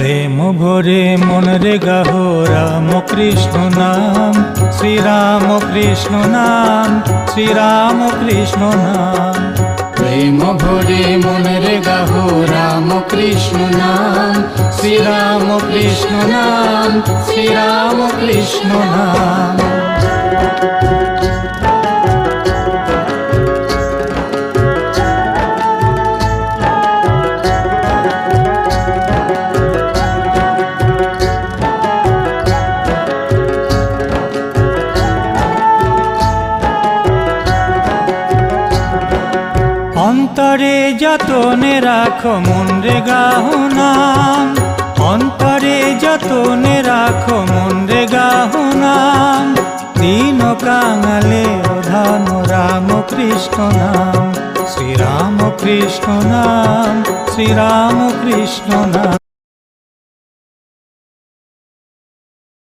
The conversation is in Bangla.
প্রেম ভরে মন রে গাহো রাম কৃষ্ণ নাম, শ্রীরাম কৃষ্ণ নাম, শ্রীরাম কৃষ্ণ নাম। প্রেম ভরে মন রে গাহো রাম কৃষ্ণ নাম, শ্রীরাম কৃষ্ণ নাম, শ্রীরাম কৃষ্ণ নাম। অন্তরে যতনে রাখো মন রে গাহো নাম, অন্তরে যতনে রাখো মন রে গাহো নাম। দীন কাঙালে অধান রাম কৃষ্ণ নাম, শ্রীরাম কৃষ্ণ নাম, শ্রীরাম কৃষ্ণ নাম।